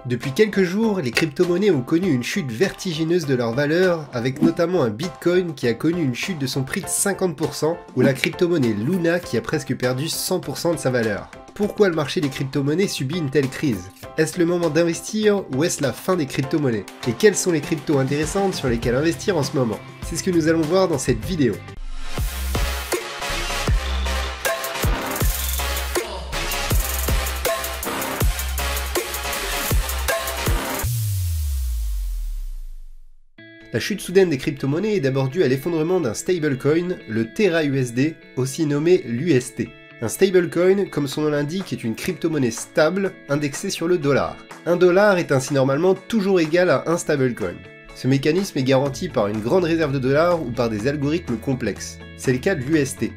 Depuis quelques jours, les crypto-monnaies ont connu une chute vertigineuse de leur valeur, avec notamment un Bitcoin qui a connu une chute de son prix de 50%, ou la crypto-monnaie Luna qui a presque perdu 100% de sa valeur. Pourquoi le marché des crypto-monnaies subit une telle crise? Est-ce le moment d'investir ou est-ce la fin des crypto-monnaies? Et quelles sont les cryptos intéressantes sur lesquelles investir en ce moment? C'est ce que nous allons voir dans cette vidéo. La chute soudaine des crypto-monnaies est d'abord due à l'effondrement d'un stablecoin, le Terra USD, aussi nommé l'UST. Un stablecoin, comme son nom l'indique, est une crypto-monnaie stable indexée sur le dollar. Un dollar est ainsi normalement toujours égal à un stablecoin. Ce mécanisme est garanti par une grande réserve de dollars ou par des algorithmes complexes. C'est le cas de l'UST.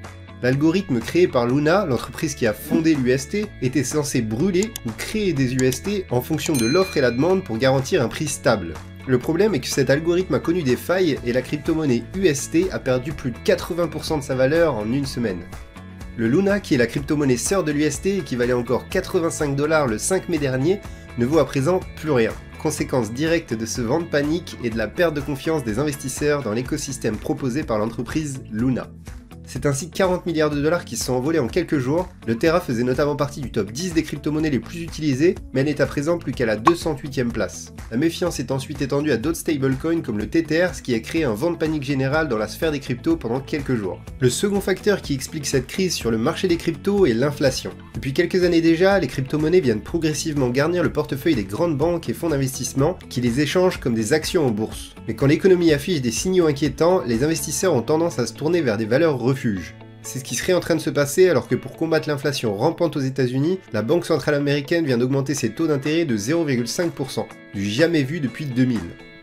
L'algorithme créé par Luna, l'entreprise qui a fondé l'UST, était censé brûler ou créer des UST en fonction de l'offre et la demande pour garantir un prix stable. Le problème est que cet algorithme a connu des failles et la crypto-monnaie UST a perdu plus de 80% de sa valeur en une semaine. Le Luna, qui est la crypto-monnaie sœur de l'UST et qui valait encore 85 $ le 5 mai dernier, ne vaut à présent plus rien. Conséquence directe de ce vent de panique et de la perte de confiance des investisseurs dans l'écosystème proposé par l'entreprise Luna. C'est ainsi 40 milliards de dollars qui se sont envolés en quelques jours. Le Terra faisait notamment partie du top 10 des crypto-monnaies les plus utilisées, mais elle n'est à présent plus qu'à la 208e place. La méfiance est ensuite étendue à d'autres stablecoins comme le Tether, ce qui a créé un vent de panique général dans la sphère des cryptos pendant quelques jours. Le second facteur qui explique cette crise sur le marché des cryptos est l'inflation. Depuis quelques années déjà, les crypto-monnaies viennent progressivement garnir le portefeuille des grandes banques et fonds d'investissement qui les échangent comme des actions en bourse. Mais quand l'économie affiche des signaux inquiétants, les investisseurs ont tendance à se tourner vers des valeurs refuge. C'est ce qui serait en train de se passer alors que pour combattre l'inflation rampante aux États-Unis, la Banque centrale américaine vient d'augmenter ses taux d'intérêt de 0,5%, du jamais vu depuis 2000.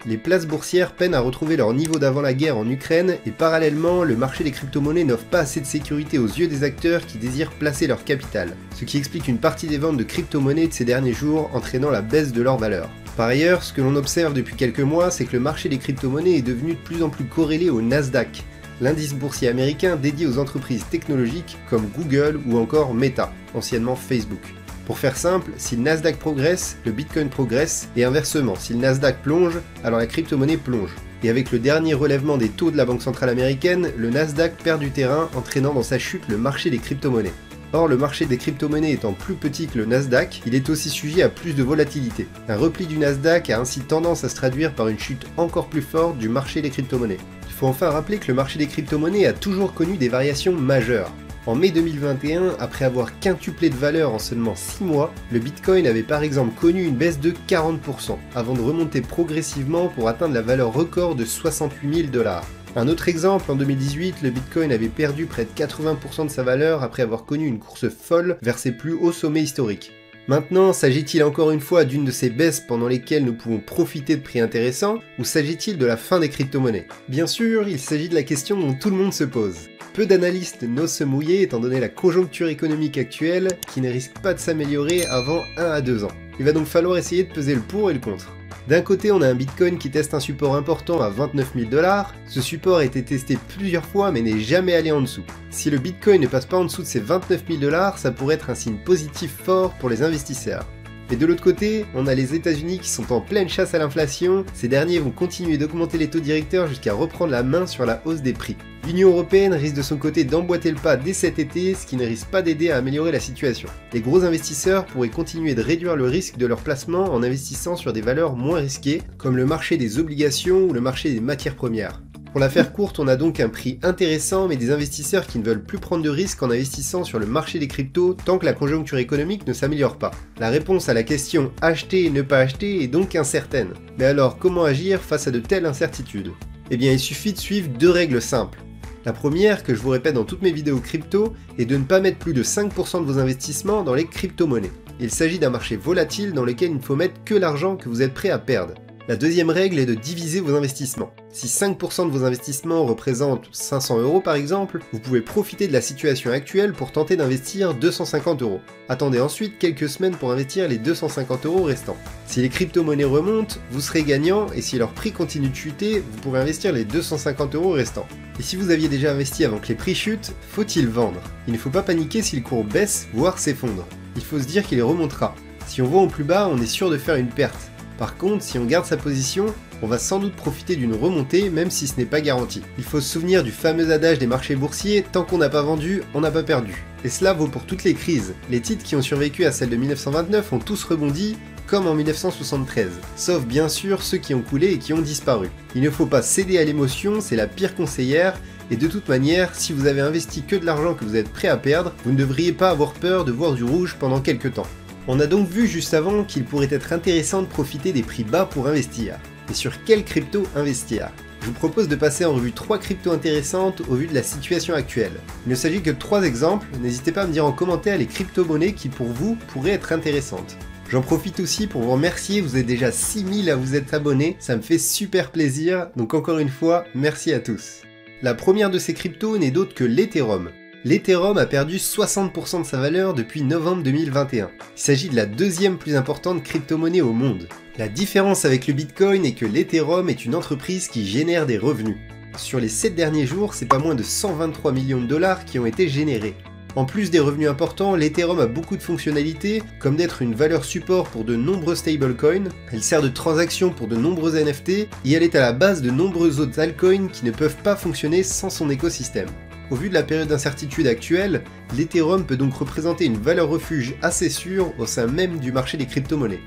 Les places boursières peinent à retrouver leur niveau d'avant la guerre en Ukraine et parallèlement, le marché des crypto-monnaies n'offre pas assez de sécurité aux yeux des acteurs qui désirent placer leur capital, ce qui explique une partie des ventes de crypto-monnaies de ces derniers jours entraînant la baisse de leur valeur. Par ailleurs, ce que l'on observe depuis quelques mois, c'est que le marché des crypto-monnaies est devenu de plus en plus corrélé au Nasdaq, l'indice boursier américain dédié aux entreprises technologiques comme Google ou encore Meta, anciennement Facebook. Pour faire simple, si le Nasdaq progresse, le Bitcoin progresse, et inversement, si le Nasdaq plonge, alors la crypto-monnaie plonge. Et avec le dernier relèvement des taux de la Banque centrale américaine, le Nasdaq perd du terrain, entraînant dans sa chute le marché des crypto-monnaies. Or, le marché des crypto-monnaies étant plus petit que le Nasdaq, il est aussi sujet à plus de volatilité. Un repli du Nasdaq a ainsi tendance à se traduire par une chute encore plus forte du marché des crypto-monnaies. Il faut enfin rappeler que le marché des crypto-monnaies a toujours connu des variations majeures. En mai 2021, après avoir quintuplé de valeur en seulement 6 mois, le Bitcoin avait par exemple connu une baisse de 40%, avant de remonter progressivement pour atteindre la valeur record de 68 000 $. Un autre exemple, en 2018, le Bitcoin avait perdu près de 80% de sa valeur après avoir connu une course folle vers ses plus hauts sommets historiques. Maintenant, s'agit-il encore une fois d'une de ces baisses pendant lesquelles nous pouvons profiter de prix intéressants, ou s'agit-il de la fin des crypto-monnaies? Bien sûr, il s'agit de la question dont tout le monde se pose. Peu d'analystes n'osent se mouiller étant donné la conjoncture économique actuelle qui ne risque pas de s'améliorer avant 1 à 2 ans. Il va donc falloir essayer de peser le pour et le contre. D'un côté, on a un Bitcoin qui teste un support important à 29 000 $. Ce support a été testé plusieurs fois mais n'est jamais allé en dessous. Si le Bitcoin ne passe pas en dessous de ces 29 000 $, ça pourrait être un signe positif fort pour les investisseurs. Et de l'autre côté, on a les États-Unis qui sont en pleine chasse à l'inflation. Ces derniers vont continuer d'augmenter les taux directeurs jusqu'à reprendre la main sur la hausse des prix. L'Union européenne risque de son côté d'emboîter le pas dès cet été, ce qui ne risque pas d'aider à améliorer la situation. Les gros investisseurs pourraient continuer de réduire le risque de leur placement en investissant sur des valeurs moins risquées, comme le marché des obligations ou le marché des matières premières. Pour la faire courte, on a donc un prix intéressant mais des investisseurs qui ne veulent plus prendre de risques en investissant sur le marché des cryptos tant que la conjoncture économique ne s'améliore pas. La réponse à la question acheter et ne pas acheter est donc incertaine. Mais alors comment agir face à de telles incertitudes? Eh bien il suffit de suivre 2 règles simples. La première, que je vous répète dans toutes mes vidéos crypto, est de ne pas mettre plus de 5% de vos investissements dans les crypto-monnaies. Il s'agit d'un marché volatile dans lequel il ne faut mettre que l'argent que vous êtes prêt à perdre. La deuxième règle est de diviser vos investissements. Si 5% de vos investissements représentent 500 € par exemple, vous pouvez profiter de la situation actuelle pour tenter d'investir 250 €. Attendez ensuite quelques semaines pour investir les 250 € restants. Si les crypto-monnaies remontent, vous serez gagnant et si leur prix continue de chuter, vous pourrez investir les 250 € restants. Et si vous aviez déjà investi avant que les prix chutent, faut-il vendre? Il ne faut pas paniquer si le cours baisse, voire s'effondre. Il faut se dire qu'il remontera. Si on vend au plus bas, on est sûr de faire une perte. Par contre, si on garde sa position, on va sans doute profiter d'une remontée même si ce n'est pas garanti. Il faut se souvenir du fameux adage des marchés boursiers, tant qu'on n'a pas vendu, on n'a pas perdu. Et cela vaut pour toutes les crises. Les titres qui ont survécu à celle de 1929 ont tous rebondi, comme en 1973, sauf bien sûr ceux qui ont coulé et qui ont disparu. Il ne faut pas céder à l'émotion, c'est la pire conseillère, et de toute manière, si vous avez investi que de l'argent que vous êtes prêt à perdre, vous ne devriez pas avoir peur de voir du rouge pendant quelques temps. On a donc vu juste avant qu'il pourrait être intéressant de profiter des prix bas pour investir. Et sur quelle crypto investir? Je vous propose de passer en revue 3 cryptos intéressantes au vu de la situation actuelle. Il ne s'agit que de 3 exemples, n'hésitez pas à me dire en commentaire les crypto-monnaies qui pour vous pourraient être intéressantes. J'en profite aussi pour vous remercier, vous êtes déjà 6000 à vous être abonnés, ça me fait super plaisir, donc encore une fois, merci à tous. La première de ces cryptos n'est d'autre que l'Ethereum. L'Ethereum a perdu 60% de sa valeur depuis novembre 2021. Il s'agit de la deuxième plus importante crypto-monnaie au monde. La différence avec le Bitcoin est que l'Ethereum est une entreprise qui génère des revenus. Sur les 7 derniers jours, c'est pas moins de 123 millions de dollars qui ont été générés. En plus des revenus importants, l'Ethereum a beaucoup de fonctionnalités, comme d'être une valeur support pour de nombreux stablecoins, elle sert de transaction pour de nombreux NFT, et elle est à la base de nombreux autres altcoins qui ne peuvent pas fonctionner sans son écosystème. Au vu de la période d'incertitude actuelle, l'Ethereum peut donc représenter une valeur refuge assez sûre au sein même du marché des crypto-monnaies.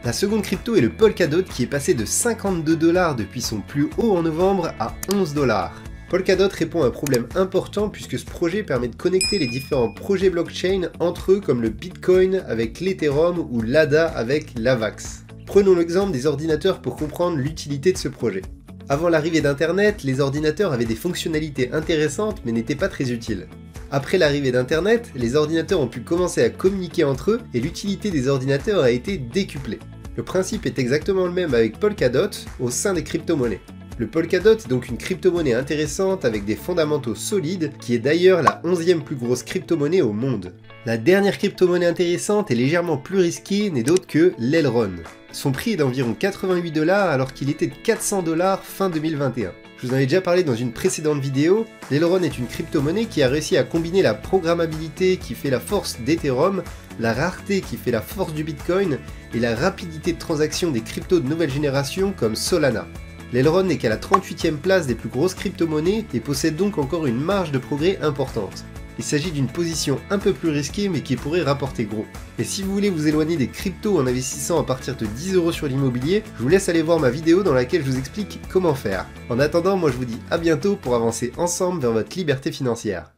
La seconde crypto est le Polkadot qui est passé de 52 $ depuis son plus haut en novembre à 11 $. Polkadot répond à un problème important puisque ce projet permet de connecter les différents projets blockchain entre eux comme le Bitcoin avec l'Ethereum ou l'ADA avec l'AVAX. Prenons l'exemple des ordinateurs pour comprendre l'utilité de ce projet. Avant l'arrivée d'Internet, les ordinateurs avaient des fonctionnalités intéressantes mais n'étaient pas très utiles. Après l'arrivée d'Internet, les ordinateurs ont pu commencer à communiquer entre eux et l'utilité des ordinateurs a été décuplée. Le principe est exactement le même avec Polkadot au sein des crypto-monnaies. Le Polkadot est donc une crypto-monnaie intéressante avec des fondamentaux solides qui est d'ailleurs la 11e plus grosse crypto-monnaie au monde. La dernière crypto-monnaie intéressante et légèrement plus risquée n'est d'autre que l'Elrond. Son prix est d'environ 88 $ alors qu'il était de 400 $ fin 2021. Je vous en ai déjà parlé dans une précédente vidéo, l'Elrond est une crypto-monnaie qui a réussi à combiner la programmabilité qui fait la force d'Ethereum, la rareté qui fait la force du Bitcoin et la rapidité de transaction des cryptos de nouvelle génération comme Solana. L'Elrond n'est qu'à la 38e place des plus grosses crypto-monnaies et possède donc encore une marge de progrès importante. Il s'agit d'une position un peu plus risquée mais qui pourrait rapporter gros. Et si vous voulez vous éloigner des cryptos en investissant à partir de 10 € sur l'immobilier, je vous laisse aller voir ma vidéo dans laquelle je vous explique comment faire. En attendant, moi je vous dis à bientôt pour avancer ensemble vers votre liberté financière.